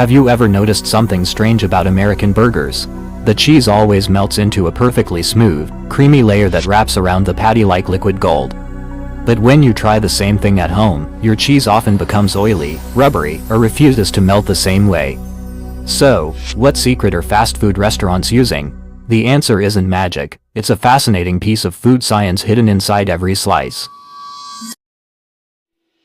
Have you ever noticed something strange about American burgers? The cheese always melts into a perfectly smooth, creamy layer that wraps around the patty like liquid gold. But when you try the same thing at home, your cheese often becomes oily, rubbery, or refuses to melt the same way. So, what secret are fast food restaurants using? The answer isn't magic, it's a fascinating piece of food science hidden inside every slice.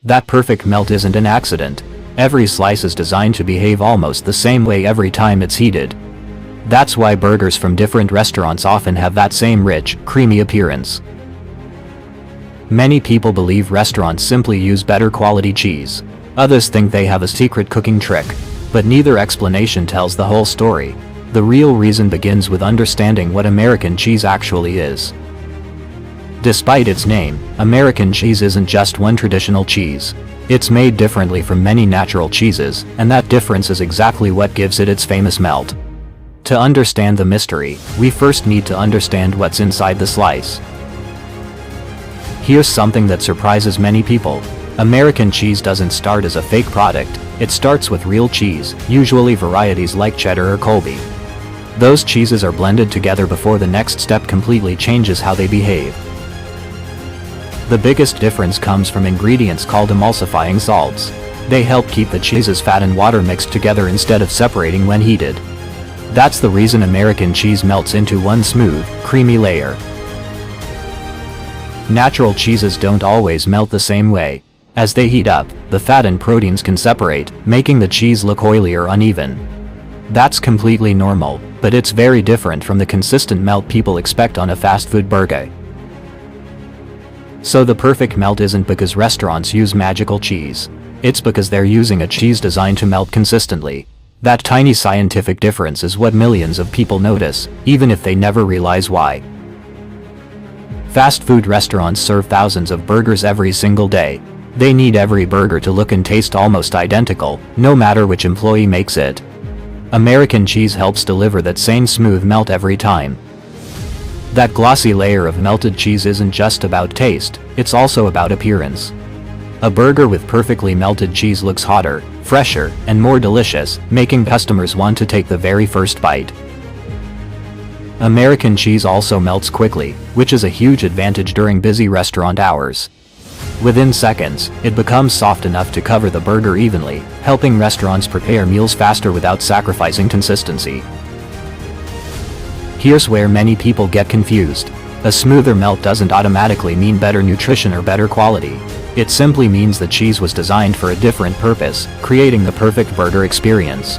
That perfect melt isn't an accident. Every slice is designed to behave almost the same way every time it's heated. That's why burgers from different restaurants often have that same rich, creamy appearance. Many people believe restaurants simply use better quality cheese. Others think they have a secret cooking trick. But neither explanation tells the whole story. The real reason begins with understanding what American cheese actually is. Despite its name, American cheese isn't just one traditional cheese. It's made differently from many natural cheeses, and that difference is exactly what gives it its famous melt. To understand the mystery, we first need to understand what's inside the slice. Here's something that surprises many people. American cheese doesn't start as a fake product, it starts with real cheese, usually varieties like cheddar or Colby. Those cheeses are blended together before the next step completely changes how they behave. The biggest difference comes from ingredients called emulsifying salts. They help keep the cheese's fat and water mixed together instead of separating when heated. That's the reason American cheese melts into one smooth, creamy layer. Natural cheeses don't always melt the same way. As they heat up, the fat and proteins can separate, making the cheese look oily or uneven. That's completely normal, but it's very different from the consistent melt people expect on a fast food burger. So the perfect melt isn't because restaurants use magical cheese. It's because they're using a cheese designed to melt consistently. That tiny scientific difference is what millions of people notice, even if they never realize why. Fast food restaurants serve thousands of burgers every single day. They need every burger to look and taste almost identical, no matter which employee makes it. American cheese helps deliver that same smooth melt every time. That glossy layer of melted cheese isn't just about taste, it's also about appearance. A burger with perfectly melted cheese looks hotter, fresher, and more delicious, making customers want to take the very first bite. American cheese also melts quickly, which is a huge advantage during busy restaurant hours. Within seconds, it becomes soft enough to cover the burger evenly, helping restaurants prepare meals faster without sacrificing consistency. Here's where many people get confused. A smoother melt doesn't automatically mean better nutrition or better quality. It simply means the cheese was designed for a different purpose, creating the perfect burger experience.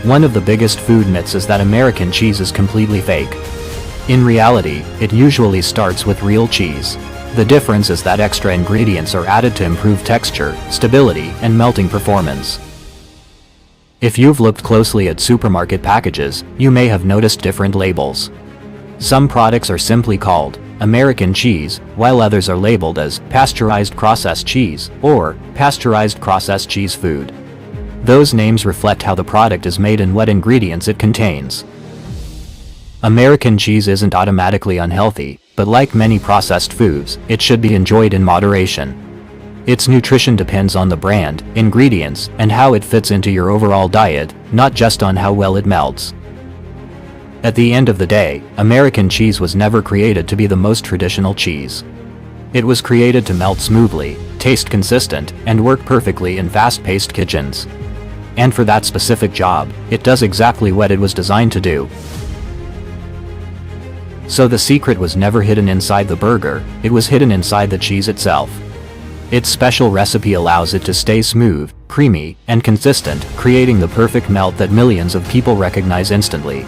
One of the biggest food myths is that American cheese is completely fake. In reality, it usually starts with real cheese. The difference is that extra ingredients are added to improve texture, stability, and melting performance. If you've looked closely at supermarket packages, you may have noticed different labels. Some products are simply called American cheese, while others are labeled as pasteurized processed cheese or pasteurized processed cheese food. Those names reflect how the product is made and what ingredients it contains. American cheese isn't automatically unhealthy, but like many processed foods, it should be enjoyed in moderation. Its nutrition depends on the brand, ingredients, and how it fits into your overall diet, not just on how well it melts. At the end of the day, American cheese was never created to be the most traditional cheese. It was created to melt smoothly, taste consistent, and work perfectly in fast-paced kitchens. And for that specific job, it does exactly what it was designed to do. So the secret was never hidden inside the burger, it was hidden inside the cheese itself. Its special recipe allows it to stay smooth, creamy, and consistent, creating the perfect melt that millions of people recognize instantly.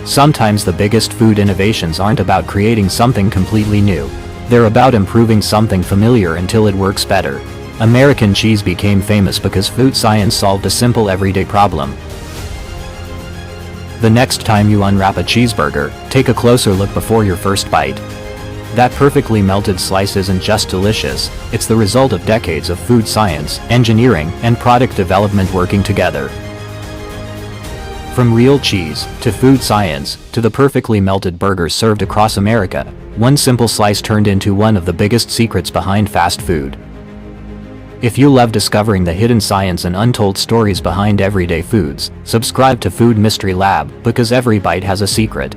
Sometimes the biggest food innovations aren't about creating something completely new. They're about improving something familiar until it works better. American cheese became famous because food science solved a simple everyday problem. The next time you unwrap a cheeseburger, take a closer look before your first bite. That perfectly melted slice isn't just delicious, it's the result of decades of food science, engineering, and product development working together. From real cheese, to food science, to the perfectly melted burgers served across America, one simple slice turned into one of the biggest secrets behind fast food. If you love discovering the hidden science and untold stories behind everyday foods, subscribe to Food Mystery Lab because every bite has a secret.